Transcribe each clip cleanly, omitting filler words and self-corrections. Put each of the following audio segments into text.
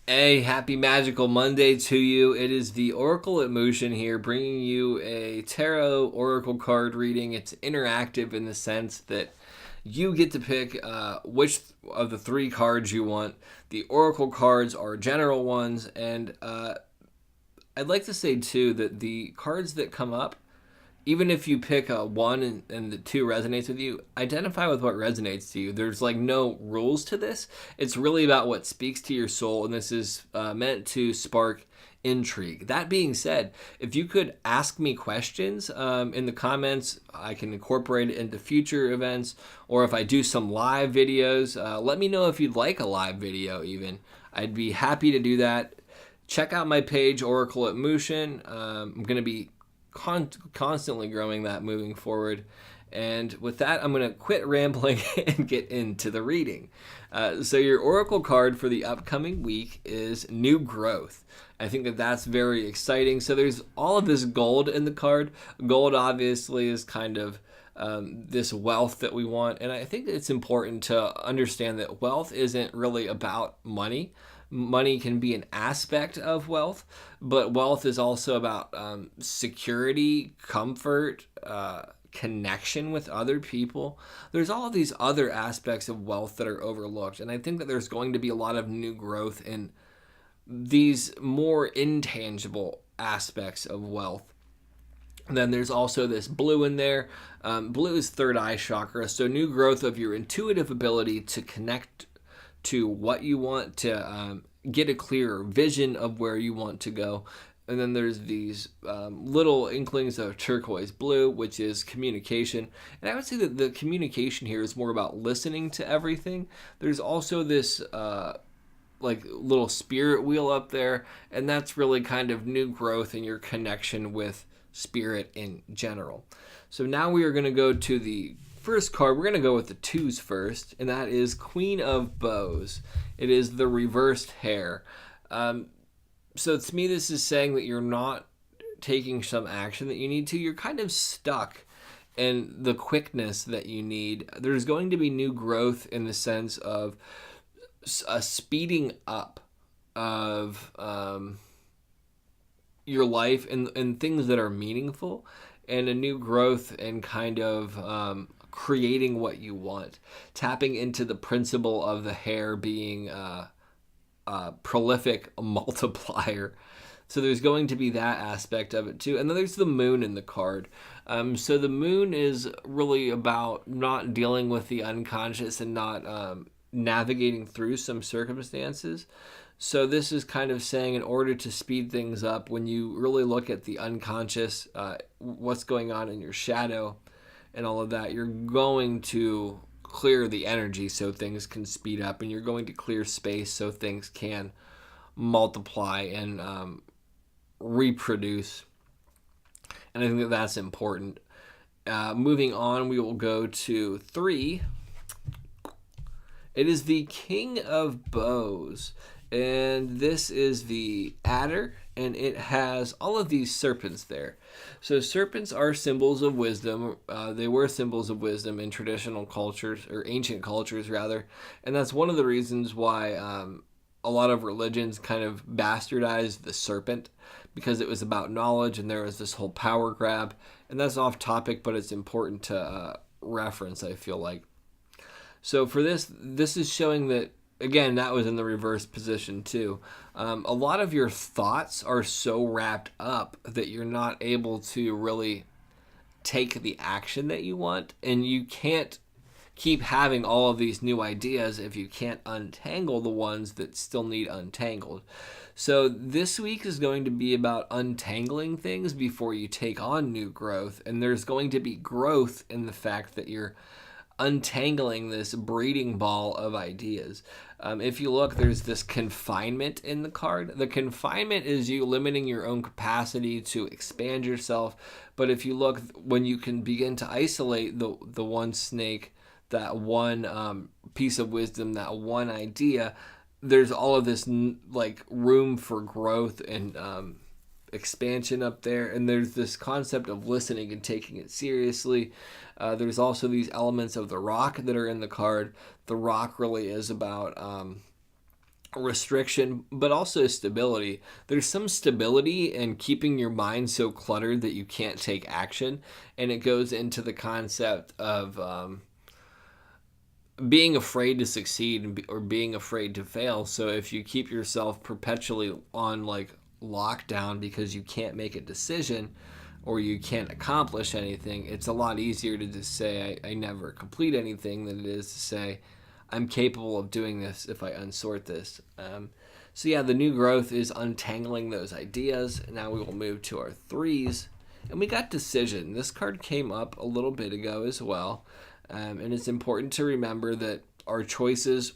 Hey, happy magical Monday to you. It is the Oracle at Mushin here, bringing you a tarot oracle card reading. It's interactive in the sense that you get to pick which of the three cards you want. The oracle cards are general ones, and I'd like to say too that the cards that come up, even if you pick a one and the two resonates with you, identify with what resonates to you. There's like no rules to this. It's really about what speaks to your soul, and this is meant to spark intrigue. That being said, if you could ask me questions in the comments, I can incorporate it into future events, or if I do some live videos, let me know if you'd like a live video even. I'd be happy to do that. Check out my page, Oracle at Mushin. I'm going to be constantly growing that moving forward. And with that, I'm going to quit rambling and get into the reading. So your oracle card for the upcoming week is New Growth. I think that that's very exciting. So there's all of this gold in the card. Gold obviously is kind of this wealth that we want. And I think it's important to understand that wealth isn't really about money. Money can be an aspect of wealth, but wealth is also about security, comfort, connection with other people. There's all of these other aspects of wealth that are overlooked, and I think that there's going to be a lot of new growth in these more intangible aspects of wealth. And then there's also this blue in there. Blue is third eye chakra, so new growth of your intuitive ability to connect to what you want, to get a clearer vision of where you want to go. And then there's these little inklings of turquoise blue, which is communication. And I would say that the communication here is more about listening to everything. There's also this like little spirit wheel up there, and that's really kind of new growth in your connection with spirit in general. So now we are going to go to the first card. We're going to go with the twos first, and that is Queen of Bows. It is the reversed hare. So to me, this is saying that you're not taking some action that you need to. You're kind of stuck in the quickness that you need. There's going to be new growth in the sense of a speeding up of your life and things that are meaningful, and a new growth and kind of creating what you want, tapping into the principle of the hare being a prolific multiplier. So there's going to be that aspect of it too. And then there's the moon in the card. So the moon is really about not dealing with the unconscious and not navigating through some circumstances. So this is kind of saying, in order to speed things up, when you really look at the unconscious, what's going on in your shadow and all of that, you're going to clear the energy so things can speed up, and you're going to clear space so things can multiply and reproduce. And I think that that's important. Moving on, we will go to 3. It is the King of Bows, and this is the adder, and it has all of these serpents there. So serpents are symbols of wisdom. They were symbols of wisdom in traditional cultures, or ancient cultures rather, and that's one of the reasons why a lot of religions kind of bastardized the serpent, because it was about knowledge and there was this whole power grab. And that's off topic, but it's important to reference, I feel like. So for this is showing that, again, that was in the reverse position too. A lot of your thoughts are so wrapped up that you're not able to really take the action that you want, and you can't keep having all of these new ideas if you can't untangle the ones that still need untangled. So this week is going to be about untangling things before you take on new growth, and there's going to be growth in the fact that you're untangling this breeding ball of ideas. If you look, there's this confinement in the card. The confinement is you limiting your own capacity to expand yourself. But if you look, when you can begin to isolate the one snake, that one piece of wisdom, that one idea, there's all of this like room for growth and expansion up there. And there's this concept of listening and taking it seriously. There's also these elements of the rock that are in the card. The rock really is about restriction, but also stability. There's some stability in keeping your mind so cluttered that you can't take action, and it goes into the concept of being afraid to succeed or being afraid to fail. So if you keep yourself perpetually on like lockdown because you can't make a decision or you can't accomplish anything, it's a lot easier to just say I never complete anything than it is to say I'm capable of doing this if I unsort this. So yeah, the new growth is untangling those ideas. Now we will move to our threes. And we got decision. This card came up a little bit ago as well. And it's important to remember that our choices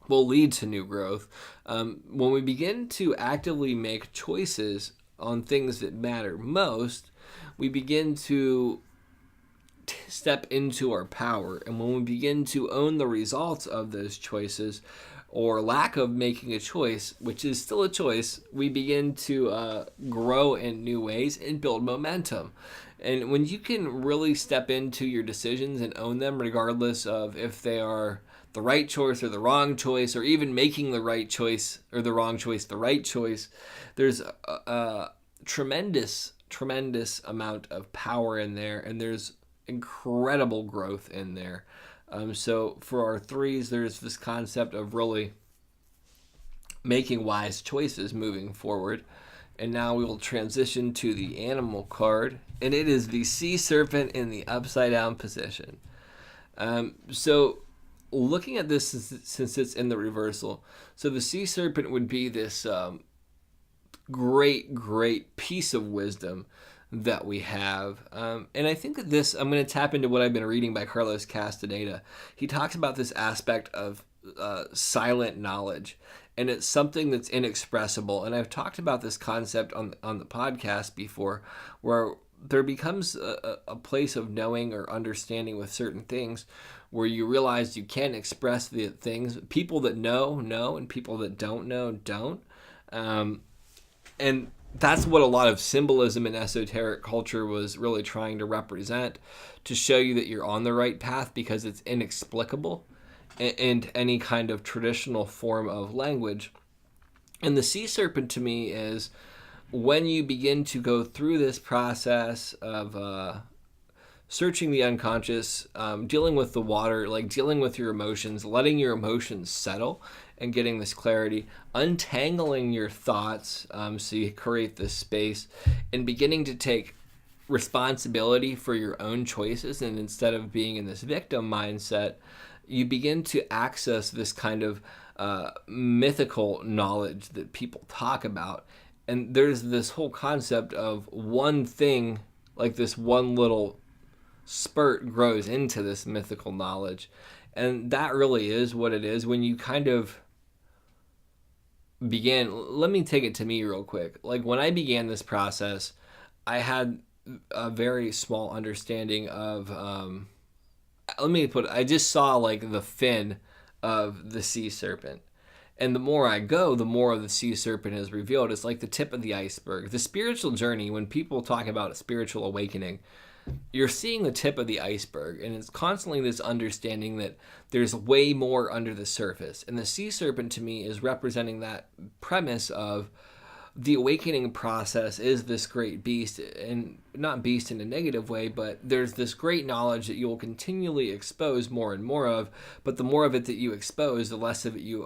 will lead to new growth. When we begin to actively make choices on things that matter most, we begin to step into our power. And when we begin to own the results of those choices or lack of making a choice, which is still a choice, we begin to grow in new ways and build momentum. And when you can really step into your decisions and own them, regardless of if they are the right choice or the wrong choice, or even making the right choice or the wrong choice the right choice, there's a tremendous amount of power in there, and there's incredible growth in there. So for our threes, there's this concept of really making wise choices moving forward. And now we will transition to the animal card, and it is the sea serpent in the upside down position. So looking at this since it's in the reversal, so the sea serpent would be this great piece of wisdom that we have. And I think that this, I'm going to tap into what I've been reading by Carlos Castaneda. He talks about this aspect of silent knowledge, and it's something that's inexpressible. And I've talked about this concept on the podcast before, where there becomes a place of knowing or understanding with certain things where you realize you can't express the things. People that know, and people that don't know, don't. And that's what a lot of symbolism in esoteric culture was really trying to represent, to show you that you're on the right path because it's inexplicable in any kind of traditional form of language. And the sea serpent to me is when you begin to go through this process of searching the unconscious, dealing with the water, like dealing with your emotions, letting your emotions settle and getting this clarity, untangling your thoughts so you create this space, and beginning to take responsibility for your own choices. And instead of being in this victim mindset, you begin to access this kind of mythical knowledge that people talk about. And there's this whole concept of one thing, like this one little spurt grows into this mythical knowledge. And that really is what it is when you kind of began. Let me take it to me real quick. Like when I began this process, I had a very small understanding of, I just saw like the fin of the sea serpent. And the more I go, the more of the sea serpent is revealed. It's like the tip of the iceberg. The spiritual journey, when people talk about a spiritual awakening, you're seeing the tip of the iceberg, and it's constantly this understanding that there's way more under the surface. And the sea serpent to me is representing that premise of the awakening process is this great beast, and not beast in a negative way, but there's this great knowledge that you will continually expose more and more of. But the more of it that you expose, the less of it you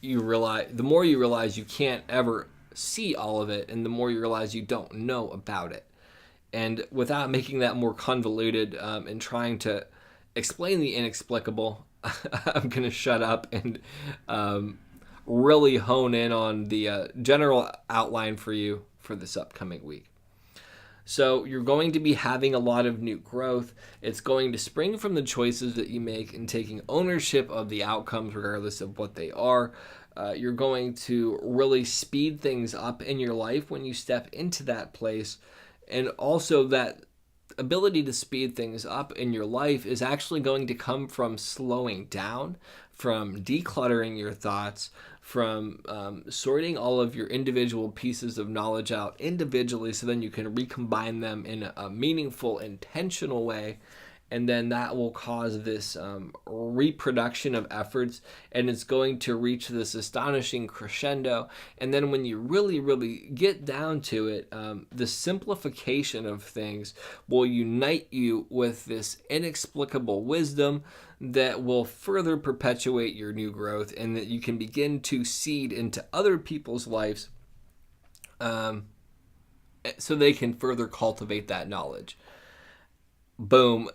realize. The more you realize you can't ever see all of it, and the more you realize you don't know about it. And without making that more convoluted and trying to explain the inexplicable, I'm going to shut up and really hone in on the general outline for you for this upcoming week. So you're going to be having a lot of new growth. It's going to spring from the choices that you make and taking ownership of the outcomes regardless of what they are. You're going to really speed things up in your life when you step into that place. And also that ability to speed things up in your life is actually going to come from slowing down, from decluttering your thoughts, from sorting all of your individual pieces of knowledge out individually so then you can recombine them in a meaningful, intentional way. and then that will cause this reproduction of efforts, and it's going to reach this astonishing crescendo. And then when you really get down to it, the simplification of things will unite you with this inexplicable wisdom that will further perpetuate your new growth, and that you can begin to seed into other people's lives, so they can further cultivate that knowledge. Boom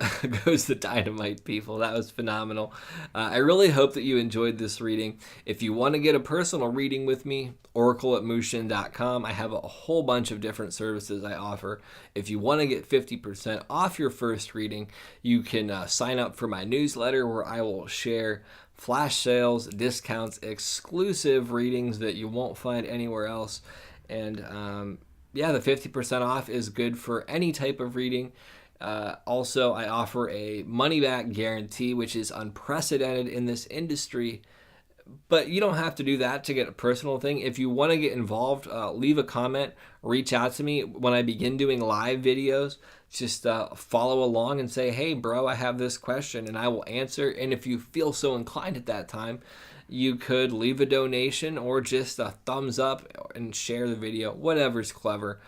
goes the dynamite, people. That was phenomenal. I really hope that you enjoyed this reading. If you want to get a personal reading with me, oracle@mushin.com. I have a whole bunch of different services I offer. If you want to get 50% off your first reading, you can sign up for my newsletter, where I will share flash sales, discounts, exclusive readings that you won't find anywhere else. And yeah, the 50% off is good for any type of reading. Also, I offer a money-back guarantee, which is unprecedented in this industry. But you don't have to do that to get a personal thing. If you want to get involved, leave a comment, reach out to me when I begin doing live videos. Just follow along and say, hey, bro, I have this question, and I will answer. And if you feel so inclined at that time, you could leave a donation or just a thumbs up and share the video, whatever's clever.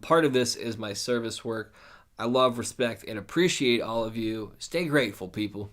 Part of this is my service work. I love, respect, and appreciate all of you. Stay grateful, people.